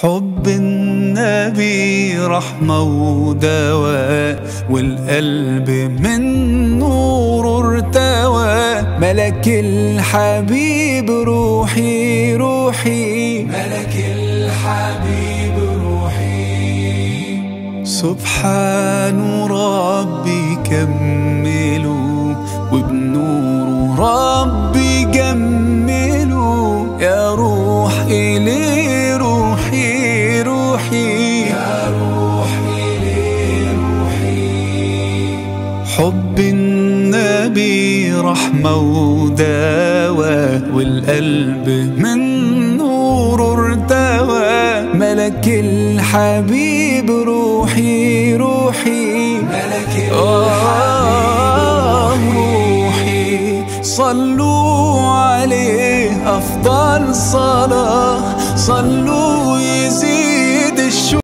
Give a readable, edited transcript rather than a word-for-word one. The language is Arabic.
حب النبي رحمة ودواء، والقلب من نوره ارتوى. ملك الحبيب روحي روحي، ملك الحبيب روحي. سبحان ربي كملوا، وبنوره ربي جملوا. يا روح إلي روحي روحي، يا روح إلي روحي. حب النبي رحمة ودواء، والقلب من نوره ارتوى. ملك الحبيب روحي روحي، ملك الحبيب روحي. صلوا عليه أفضل صلاة، صلوا